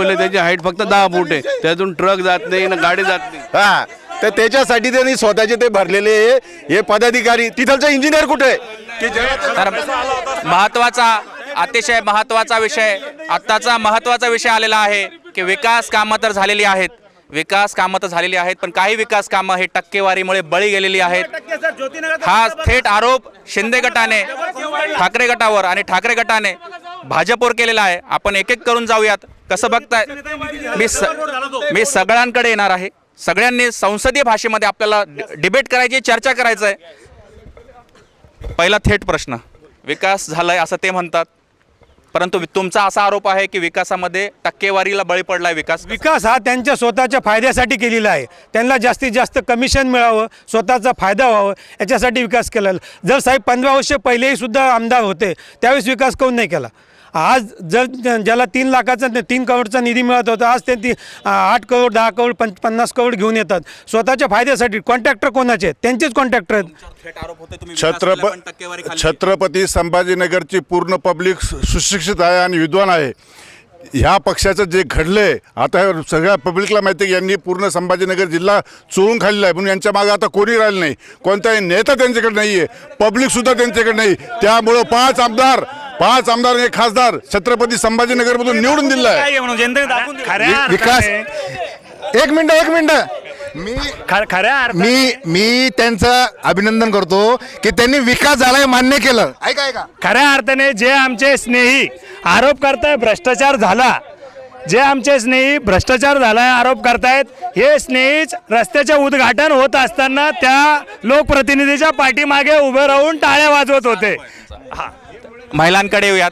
आहे, त्याची हाईट फक्त 10 फूट आहे. त्यातून ट्रक जात नाही ना गाडी जात नाही. हां, तर त्याच्यासाठी त्यांनी स्वतःचे ते भरलेले हे पदाधिकारी. तिथलचा इंजिनियर कुठे आहे? तर अतिशय महत्त्वाचा विषय, आत्ताचा महत्त्वाचा विषय आलेला आहे की विकास कामं तर झालेली आहेत, पण काही विकास कामं हे टक्केवारीमुळे बळी गेलेली आहेत. हा थेट आरोप शिंदे गटाने ठाकरे गटावर आणि ठाकरे गटाने भाजपवर केलेला आहे. आपण एक एक करून जाऊयात. कसं बघताय? मी सगळ्यांकडे येणार आहे. सगळ्यांनी संसदीय भाषेमध्ये आपल्याला डिबेट करायची, चर्चा करायचं आहे. पहिला थेट प्रश्न, विकास झालाय असं ते म्हणतात. परंतु तुमचा असा आरोप आहे की विकासामध्ये टक्केवारीला बळी पडला आहे विकास. विकास हा त्यांच्या स्वतःच्या फायद्यासाठी केलेला आहे. त्यांना जास्तीत जास्त कमिशन मिळावं, स्वतःचा फायदा व्हावं याच्यासाठी विकास केला. जर साहेब 15 वर्ष पहिलेही सुद्धा आमदार होते त्यावेळेस विकास कोण नाही केला. आज जर ज्याला 3 लाखाचा 3 करोडचा निधी मिळत होता, आज ते 8 करोड 10 करोड 50 करोड घेऊन येतात स्वतःच्या फायद्यासाठी. कॉन्ट्रॅक्टर कोणाचे आहेत? त्यांचेच कॉन्ट्रॅक्टर आहेत. छत्रपती संभाजीनगरची पूर्ण पब्लिक सुशिक्षित आहे आणि विद्वान आहे. ह्या पक्षाचं जे घडलंय आता सगळ्या पब्लिकला माहिती आहे की यांनी पूर्ण संभाजीनगर जिल्हा चोळून खाल्लेला आहे. पण यांच्या मागे आता कोणी राहिलं नाही, कोणताही नेता त्यांच्याकडे नाही आहे, पब्लिकसुद्धा त्यांच्याकडे नाही. त्यामुळं 5 आमदार आणि 1 खासदार छत्रपती संभाजीनगरमधून निवडून दिला आहे. विकास एक मिनिट मी त्यांचं अभिनंदन करतो की त्यांनी विकास झालाय मान्य केलं. ऐका खऱ्या अर्थाने जे आमचे स्नेही आरोप करताय भ्रष्टाचार झाला, आरोप करतायत, हे स्नेहीच रस्त्याचे उद्घाटन होत असताना त्या लोकप्रतिनिधीच्या पाठीमागे उभे राहून टाळ्या वाजवत होते. महिलांकडे येऊयात.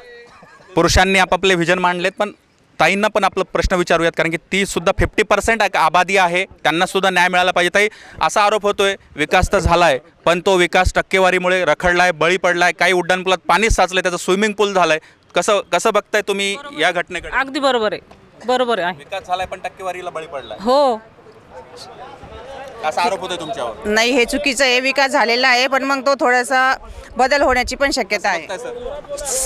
पुरुषांनी आपापले व्हिजन मांडलेत, पण ताईंना पण आपला प्रश्न विचारूयात, कारण की ती सुद्धा 50% आबादी आहे, त्यांना सुद्धा न्याय मिळाला पाहिजे. ताई, असा आरोप होतोय विकास तर झालाय पण तो विकास टक्केवारीमुळे रखडलाय, बळी पडलाय, काही उड्डाणपुलात पाणीच साचलंय, त्याचं स्विमिंग पूल झालाय. कसं बघताय तुम्ही या घटनेकडे? अगदी बरोबर आहे. विकास झालाय पण टक्केवारीला बळी पडलाय, हो. असा आरोप होतोय तुमच्यावर? नाही, हे चुकीचं आहे. विकास झालेला आहे पण मग तो थोडासा बदल होण्याची पण शक्यता आहे.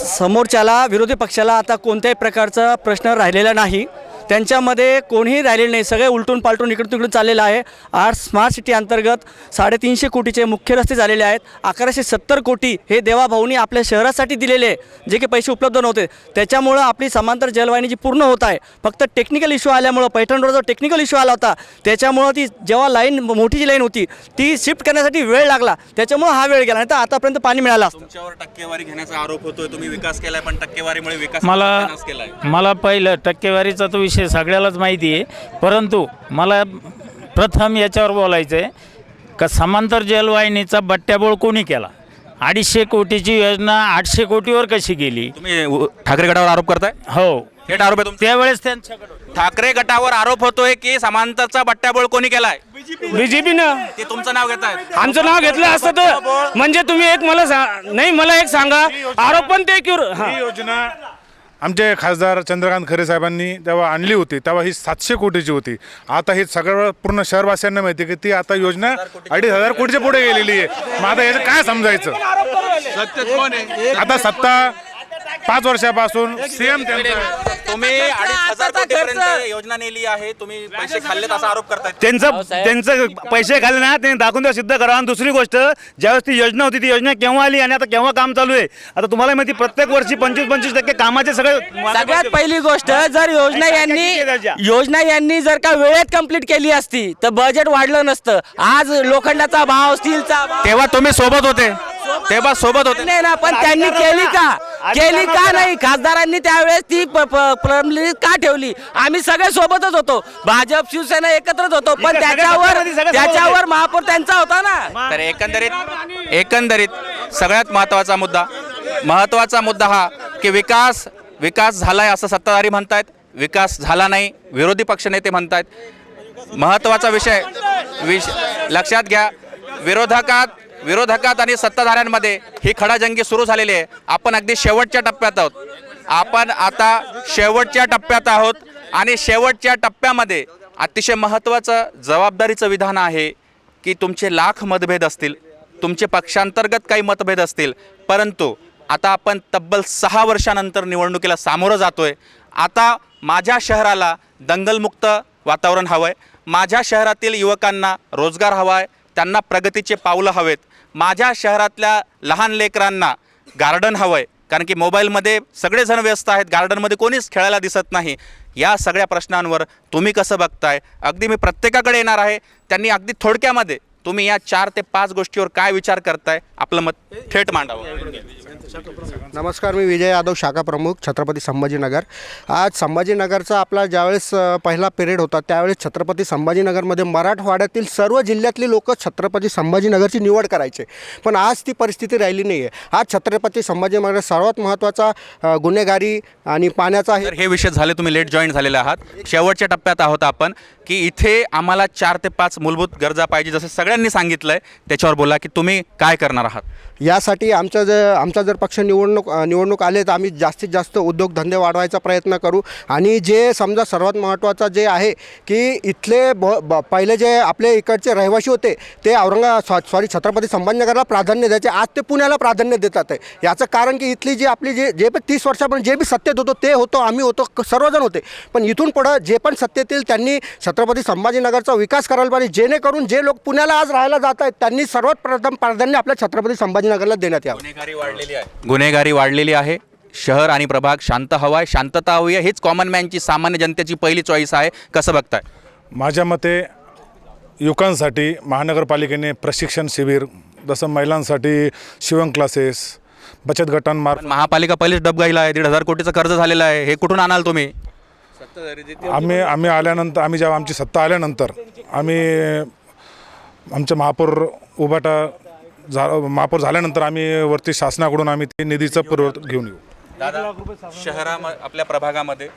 समोरच्याला विरोधी पक्षाला आता कोणत्याही प्रकारचा प्रश्न राहिलेला नाही. त्यांच्यामध्ये कोणीही राहिलेलं नाही. सगळे उलटून पालटून इकडून तिकडून चाललेलं आहे. आज स्मार्ट सिटी अंतर्गत 350 कोटीचे मुख्य रस्ते झालेले आहेत. 1170 कोटी हे देवाभाऊंनी आपल्या शहरासाठी दिलेले जे की पैसे उपलब्ध नव्हते. त्याच्यामुळं आपली समांतर जलवाहिनी जी पूर्ण होत आहे. फक्त टेक्निकल इश्यू आल्यामुळं पैठण रोडचा टेक्निकल इश्यू आला होता, त्याच्यामुळं ती जेव्हा लाईन मोठी जी लाईन होती ती शिफ्ट करण्यासाठी वेळ लागला, त्याच्यामुळं हा वेळ गेला, नाही तर आतापर्यंत पाणी मिळालं असतं. तुमच्यावर टक्केवारी घेण्याचा आरोप होतोय, तुम्ही विकास केलाय पण टक्केवारीमुळे विकास केलाय. मला पहिलं टक्केवारीचा तो विषय सगळ्यालाच माहिती आहे, परंतु मला प्रथम याच्यावर बोलायचं आहे का समांतर जलवाहिनीचा बट्ट्याबोळ कोणी केला? 250 कोटीची योजना 800 कोटीवर कशी गेली? तुम्ही ठाकरे गटावर आरोप करताय? हो, थेट आरोप आहे त्यावेळेस त्यांच्याकडे ठाकरे गटावर आरोप होतोय की समांतरचा बट्ट्याबोळ कोणी केलाय? बीजेपीनं. ते तुमचं नाव घेताय? आमचं नाव घेतलं असतं तर म्हणजे तुम्ही मला एक सांगा, आरोप पण ते ही योजना आमचे खासदार चंद्रकांत खरे साहेबांनी तेव्हा आणली होती, तेव्हा ही 700 कोटीची होती. आता हे सगळं पूर्ण शहरवासियांना माहिती आहे की ती आता योजना 2,500 कोटीच्या पुढे गेलेली आहे. मग आता याचं काय समजायचं? आता सत्ता 5 वर्षापासून सीएम तुम्ही 2,500 कोटीपर्यंत योजना नेली आहे, तुम्ही पैसे खाल्लेत असा आरोप करताय. त्यांचं पैसे खाल्ले ना, त्यांनी दाखवून द्या, सिद्ध करा. आणि दुसरी गोष्ट, ज्यावेळेस ती योजना होती ती योजना केव्हा आली आणि आता केव्हा काम चालू आहे? आता तुम्हाला माहिती प्रत्येक वर्षी 25% कामाचे सगळ्यात पहिली गोष्ट, जर योजना यांनी जर का वेळेत कंप्लीट केली असती तर बजेट वाढलं नसतं. आज लोखंडाचा भाव, स्टीलचा भाव, तेव्हा तुम्ही सोबत होते नाही ना, पण त्यांनी केली का नाही? खासदारांनी त्यावेळेस ती प्रलंबित का ठेवली? आम्ही सगळे सोबतच होतो, भाजप शिवसेना एकत्रच होतो, पण त्याच्यावर महापौर त्यांचा होता ना. तर एकंदरीत सगळ्यात महत्त्वाचा मुद्दा हा की विकास झालाय असं सत्ताधारी म्हणतायत, विकास झाला नाही विरोधी पक्षनेते म्हणतायत. महत्त्वाचा विषय लक्षात घ्या, विरोधकात आणि सत्ताधाऱ्यांमध्ये ही खडाजंगी सुरू झालेली आहे. आपण अगदी शेवटच्या टप्प्यात आहोत आणि शेवटच्या टप्प्यामध्ये अतिशय महत्त्वाचं जबाबदारीचं विधान आहे की तुमचे लाख मतभेद असतील, तुमचे पक्षांतर्गत काही मतभेद असतील, परंतु आता आपण तब्बल 6 वर्षानंतर निवडणुकीला सामोरं जातोय. आता माझ्या शहराला दंगलमुक्त वातावरण हवं आहे, माझ्या शहरातील युवकांना रोजगार हवा आहे, त्यांना प्रगतीचे पावलं हवेत, माझ्या शहरातल्या लहान लेकरांना गार्डन हवं आहे, कारण की मोबाईलमध्ये सगळेजण व्यस्त आहेत, गार्डनमध्ये कोणीच खेळायला दिसत नाही. या सगळ्या प्रश्नांवर तुम्ही कसं बघताय? अगदी मी प्रत्येकाकडे येणार आहे, त्यांनी अगदी थोडक्यामध्ये तुम्ही या 4 ते 5 गोष्टीवर काय विचार करताय, आपलं मत थेट मांडावं. नमस्कार, मी विजय यादव, शाखा प्रमुख, छत्रपती संभाजीनगर. आज संभाजीनगरचा आपला ज्यावेळेस पहिला पिरियड होता त्यावेळेस छत्रपती संभाजीनगरमध्ये मराठवाड्यातील सर्व जिल्ह्यातली लोक छत्रपती संभाजीनगरची निवड करायचे, पण आज ती परिस्थिती राहिली नाही आहे. आज छत्रपती संभाजीनगर सर्वात महत्त्वाचा गुन्हेगारी आणि पाण्याचा तर हे विषय झाले, तुम्ही लेट जॉईन झालेले आहात. शेवटच्या टप्प्यात आहोत आपण, की इथे आम्हाला 4 ते 5 मूलभूत गरजा पाहिजे, जसं सगळ्यांनी सांगितलं आहे. त्याच्यावर बोला की तुम्ही काय करणार आहात. यासाठी आमचा जर पक्ष निवडणूक आले तर आम्ही जास्तीत जास्त उद्योगधंदे वाढवायचा प्रयत्न करू. आणि जे समजा सर्वात महत्त्वाचं जे आहे की इथले पहिले जे आपले इकडचे रहिवासी होते ते छत्रपती संभाजीनगरला प्राधान्य द्यायचे, आज ते पुण्याला प्राधान्य देतात आहे. याचं कारण की इथली जी आपली जे 30 वर्षापर्यंत जे बी सत्तेत होतो ते होतो, आम्ही होतो, सर्वजण होते. पण इथून पुढं जे पण सत्तेत येतील त्यांनी छत्रपती संभाजीनगरचा विकास करायला पाहिजे, जेणेकरून जे लोक पुण्याला आज राहायला जात आहेत त्यांनी सर्वात प्रथम प्राधान्य आपल्या छत्रपती संभाजीनगरला देण्यात यावं. गुन्हेगारी वाढलेली आहे. शहर आणि प्रभाग शांत हवा आहे, शांतता हवी आहे. हेच कॉमन मॅनची, सामान्य जनतेची पहिली चॉईस आहे. कसं बघताय? माझ्या मते युवकांसाठी महानगरपालिकेने प्रशिक्षण शिबिर, जसं महिलांसाठी शिवण क्लासेस, बचत गटांमार्फत. महापालिका पहिलेच डबगाईला आहे. 1,500 कोटीचं कर्ज झालेलं आहे. हे कुठून आणाल तुम्ही? आम्ही आल्यानंतर, जेव्हा आमची सत्ता आल्यानंतर आम्ही आमच्या महापौर झाल्यानंतर आम्ही वरती शासनाकडून आम्ही ते निधीचं पुरवठा घेऊन येऊ. दादा, आपल्या प्रभागामध्ये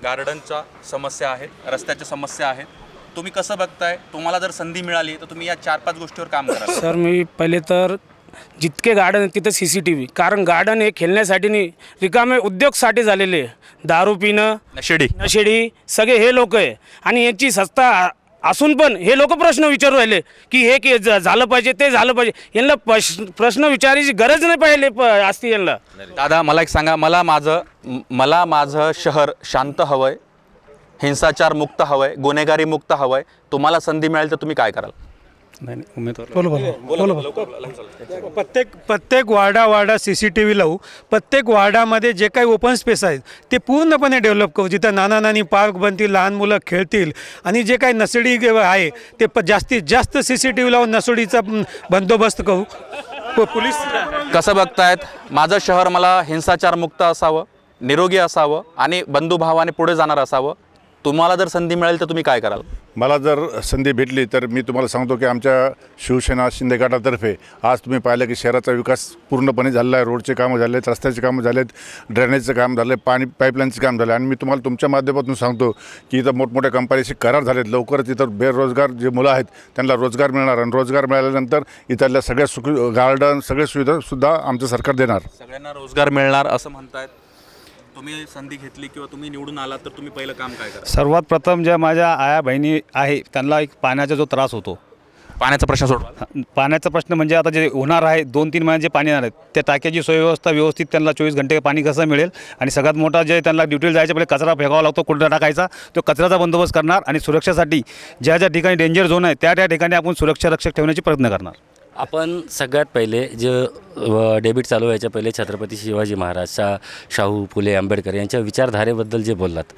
गार्डनच्या समस्या आहेत, रस्त्याच्या समस्या आहेत. तुम्ही कसं बघताय? तुम्हाला जर संधी मिळाली तर तुम्ही या 4-5 गोष्टीवर काम कराल. सर, मी पहिले तर जितके गार्डन आहेत तिथं CCTV, कारण गार्डन हे खेळण्यासाठी नाही, रिकामे उद्योगसाठी झालेले. दारू पिणं, नशेडी सगळे हे लोक आहे. आणि यांची सत्ता असून पण हे लोक प्रश्न विचारू राहिले की हे झालं पाहिजे, ते झालं पाहिजे. यांना प्रश्न विचारायची गरज नाही पाहिजे असती यांना. दादा, मला एक सांगा, मला माझं शहर शांत हवंय, हिंसाचार मुक्त हवंय, गुन्हेगारी मुक्त हवंय. तुम्हाला संधी मिळेल तर तुम्ही काय कराल? प्रत्येक वार्डा CCTV लावू. प्रत्येक वार्डामध्ये जे काही ओपन स्पेस आहेत ते पूर्णपणे डेव्हलप करू, जिथं नाना पार्क बनतील, लहान मुलं खेळतील. आणि जे काही नसडी आहे ते जास्तीत जास्त CCTV लावून नसडीचा बंदोबस्त करू. पोलीस कसं बघतायत? माझं शहर मला हिंसाचार मुक्त असावं, निरोगी असावं आणि बंधुभावाने पुढे जाणार असावं. तुम्हाला जर संधी मिळेल तर तुम्ही काय कराल? मला जर संधी भेटली तर मी तुम्हाला सांगतो की आमच्या शिवसेना शिंदे गटातर्फे आज तुम्ही पाहिलं की शहराचा विकास पूर्णपणे झालेला आहे. रोडचे कामं झाले आहेत, रस्त्याचे कामं झाले आहेत, ड्रेनेजचं काम झालं आहे, पाणी पाईपलाईनचं काम झालं आहे. आणि मी तुम्हाला तुमच्या माध्यमातून सांगतो की इथं मोठमोठ्या कंपनीशी करार झालेत. लवकरच इथं बेरोजगार जे मुलं आहेत त्यांना रोजगार मिळणार, आणि रोजगार मिळाल्यानंतर इथल्या सगळ्या गार्डन, सगळ्या सुविधासुद्धा आमचं सरकार देणार. सगळ्यांना रोजगार मिळणार असं म्हणतायत. तुम्ही संधी घेतली किंवा तुम्ही निवडून आलात तर तुम्ही पहिलं काम काय करा? सर्वात प्रथम ज्या माझ्या आया बहिणी आहे त्यांना एक पाण्याचा जो त्रास होतो, पाण्याचा प्रश्न सोडवा. पाण्याचा प्रश्न म्हणजे आता जे होणार आहे 2-3 महिन्यात जे पाणी येणार आहे त्या टाक्याची सोयव्यवस्था व्यवस्थित, त्यांना 24 घंटे पाणी कसं मिळेल. आणि सगळ्यात मोठा जे त्यांना ड्युटीला जायच्या पहिले कचरा फेकावा लागतो, कुठं टाकायचा, तो कचऱ्याचा बंदोबस्त करणार. आणि सुरक्षेसाठी ज्या ठिकाणी डेंजर झोन आहे त्या ठिकाणी आपण सुरक्षा रक्षक ठेवण्याचे प्रयत्न करणार. आपण सगळ्यात पहिले जे डेबिट चालू व्हायच्या पहिले छत्रपती शिवाजी महाराज, शाहू फुले आंबेडकर यांच्या विचारधारेबद्दल जे बोललात,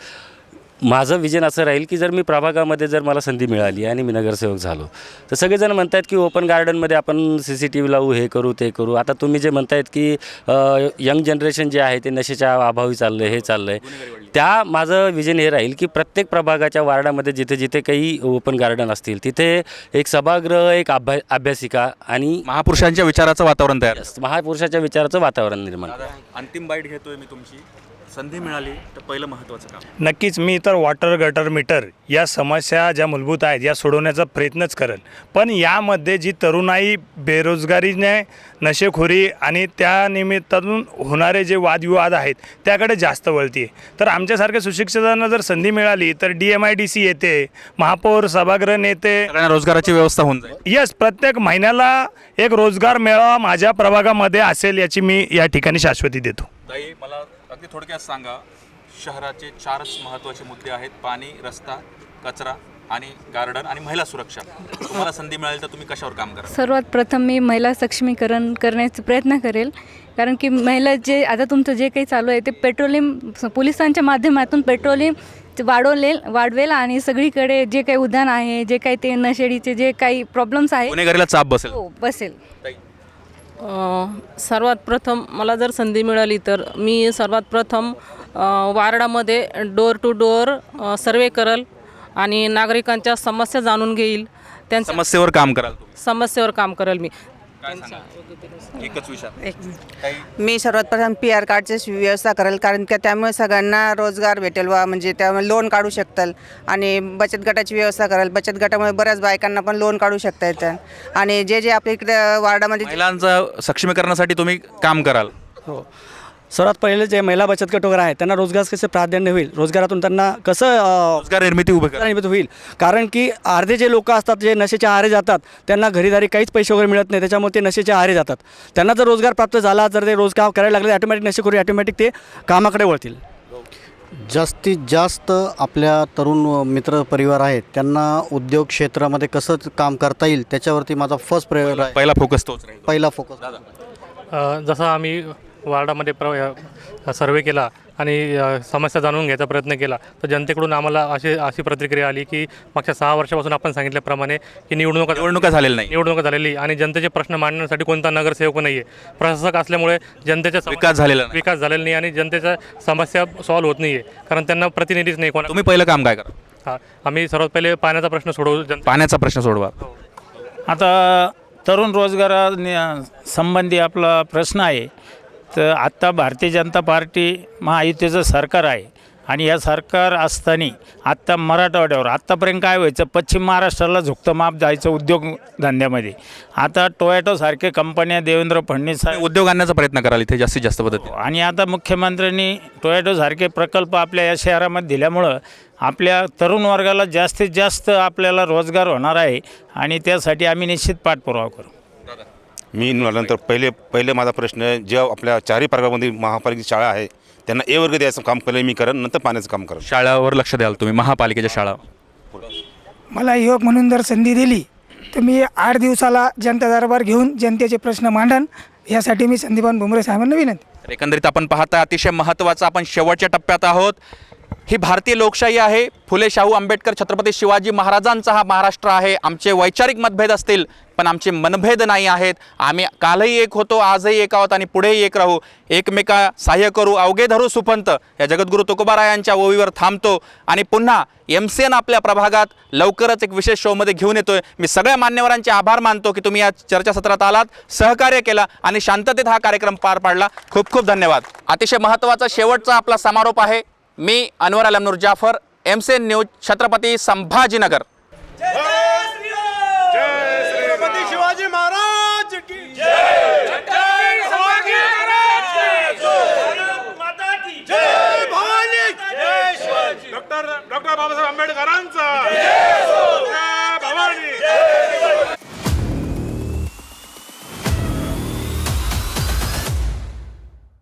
माझं विजन असं राहील की जर मी प्रभागामध्ये जर मला संधी मिळाली आणि मी नगरसेवक झालो तर सगळेजण म्हणतात की ओपन गार्डनमध्ये आपण CCTV लावू, हे करू, ते करू. आता तुम्ही जे म्हणतायत की यंग जनरेशन जे आहे ते नशेच्या अभावी चाललं आहे, हे चाललं आहे, त्या माझं विजन हे राहील की प्रत्येक प्रभागाच्या वार्डामध्ये जिथे जिथे काही ओपन गार्डन असतील तिथे एक सभागृह, एक अभ्यासिका आणि महापुरुषांच्या विचाराचं वातावरण तयार, महापुरुषाच्या विचाराचं वातावरण निर्माण. अंतिम बाईट घेतोय मी तुमची. संधी मिळाली तर पहिलं महत्त्वाचं काम. नक्कीच मी तर वॉटर गटर मीटर या समस्या ज्या मूलभूत आहेत या सोडवण्याचा प्रयत्नच करेल. पण यामध्ये जी तरुणाई बेरोजगारीने, नशेखोरी आणि त्या निमित्तातून होणारे जे वादविवाद आहेत त्याकडे जास्त वळती आहे. तर आमच्यासारख्या सुशिक्षितांना जर संधी मिळाली तर DMIDC येते, महापौर सभागृह नेते, रोजगाराची व्यवस्था होऊन जाईल. यस, प्रत्येक महिन्याला एक रोजगार मेळावा माझ्या प्रभागामध्ये असेल याची मी या ठिकाणी शाश्वती देतो. ताई, मला अगदी थोडक्यात सांगा, शहराचे 4च महत्त्वाचे मुद्दे आहेत: पाणी, रस्ता, कचरा आणि गार्डन आणि महिला सुरक्षा. तुम्हाला संधी मिळाली तर तुम्ही कशावर काम करा? सर्वात प्रथम मी महिला सक्षमीकरण करण्याचा प्रयत्न करेल, कारण की महिला जे आता तुमचं जे काही चालू आहे ते पेट्रोलियम पोलिसांच्या माध्यमातून पेट्रोलियम वाढवेल आणि सगळीकडे जे काही उद्यान आहे, जे काही ते नशेडीचे जे काही प्रॉब्लेम्स आहेत, गुन्हेगारीला चाप बसेल. हो, बसेल. सर्वात प्रथम मला जर संधी मिळाली तर मी सर्वात प्रथम वार्डामध्ये डोअर टू डोअर सर्वे करेल आणि नागरिकांच्या समस्या जाणून घेईल. त्यांच्या समस्येवर काम कराल समस्येवर काम करेल मी. एकच विषय मी सर्वात प्रथम PR कार्डची व्यवस्था करेल, कारण की त्यामुळे सगळ्यांना रोजगार भेटेल वा म्हणजे त्यामुळे लोन काढू शकतात. आणि बचत गटाची व्यवस्था करेल. बचत गटामुळे बऱ्याच बायकांना पण लोन काढू शकता येतात. आणि जे आपल्या इकडे वार्डामध्ये महिलांचं सक्षमीकरणासाठी तुम्ही काम कराल. हो, सर्वात पहिले जे महिला बचत गट वगैरे आहेत त्यांना रोजगार कसे प्राधान्य होईल, रोजगारातून त्यांना कसं रोजगार निर्मिती उभं करा. निर्मिती होईल. कारण की अर्धे जे लोक असतात जे नशेच्या आहारी जातात त्यांना घरीदारी काहीच पैसे वगैरे मिळत नाही, त्याच्यामुळे ते नशेच्या आहारी जातात. त्यांना जर रोजगार प्राप्त झाला, जर ते रोजगार करायला लागले, ऑटोमॅटिक नशेखोरी ऑटोमॅटिक ते कामाकडे वळतील. जास्तीत जास्त आपल्या तरुण मित्र परिवार आहेत त्यांना उद्योग क्षेत्रामध्ये कसं काम करता येईल त्याच्यावरती माझा फर्स्ट प्रायोरिटी आहे. पहिला फोकस तोच राहील. पहिला फोकस जसं आम्ही वार्डामध्ये सर्वे केला आणि समस्या जाणून घ्यायचा प्रयत्न केला, तर जनतेकडून आम्हाला अशी प्रतिक्रिया आली की मागच्या 6 वर्षापासून आपण सांगितल्याप्रमाणे की निवडणुका झालेली नाही. निवडणुका झालेली आणि जनतेचे प्रश्न मांडण्यासाठी कोणता नगरसेवक नाही आहे. प्रशासक असल्यामुळे जनतेच्या विकास झालेला नाही. विकास झालेला नाही आणि जनतेच्या समस्या सॉल्व्ह होत नाही आहे, कारण त्यांना प्रतिनिधीच नाही. कोणा तुम्ही पहिलं काम काय करा? हां, आम्ही सर्वात पहिले पाण्याचा प्रश्न सोडवू. पाण्याचा प्रश्न सोडवा. आता तरुण रोजगारा संबंधी आपला प्रश्न आहे. तर आत्ता भारतीय जनता पार्टी महायुतीचं सरकार आहे आणि या सरकार असताना आत्ता मराठवाड्यावर आत्तापर्यंत काय व्हायचं, पश्चिम महाराष्ट्राला झुकतं माप जायचं उद्योगधंद्यामध्ये. आता टोयॅटोसारखे कंपन्या देवेंद्र फडणवीस उद्योग आणण्याचा प्रयत्न कराल इथे जास्तीत जास्त पद्धतीने. आणि आता मुख्यमंत्र्यांनी टोयॅटोसारखे प्रकल्प आपल्या या शहरामध्ये दिल्यामुळं आपल्या तरुण वर्गाला जास्तीत जास्त आपल्याला रोजगार होणार आहे आणि त्यासाठी आम्ही निश्चित पाठपुरावा करू. मी नंतर पहिले माझा प्रश्न जे आपल्या 4ही प्रभागामध्ये महापालिकेची शाळा आहे त्यांना A वर्ग द्यायचं काम पहिले मी करेन, नंतर पाण्याचं काम करेन. शाळावर लक्ष द्याल तुम्ही, महापालिकेच्या शाळा. मला युवक म्हणून जर संधी दिली तर मी 8 दिवसाला जनता दरबार घेऊन जनतेचे प्रश्न मांडन. यासाठी मी संदीपान भुमरे साहेबांना विनंती. एकंदरीत आपण पाहता अतिशय महत्त्वाचं आपण शेवटच्या टप्प्यात आहोत. ही भारतीय लोकशाही आहे. फुले शाहू आंबेडकर छत्रपती शिवाजी महाराजांचा हा महाराष्ट्र आहे. आमचे वैचारिक मतभेद असतील पण आमचे मनभेद नाही आहेत. आम्ही कालही एक होतो, आजही एक आहोत आणि पुढेही एक राहू. एकमेका सहाय्य करू, अवघे धरू सुपंत या जगद्गुरू तुकोबारायांच्या ओवीवर थांबतो आणि पुन्हा MCN आपल्या प्रभागात लवकरच एक विशेष शोमध्ये घेऊन येतोय. मी सगळ्या मान्यवरांचे आभार मानतो की तुम्ही या चर्चासत्रात आलात, सहकार्य केला आणि शांततेत हा कार्यक्रम पार पाडला. खूप खूप धन्यवाद. अतिशय महत्त्वाचा शेवटचा आपला समारोप आहे. मी अनवर अलमनूर जाफर, MCN न्यूज, छत्रपती संभाजीनगर. छत्रपती शिवाजी महाराज की जय. छत्रपती शिवाजी महाराज की जय. माता की जय. भवानी जय. डॉक्टर बाबासाहेब आंबेडकरांचा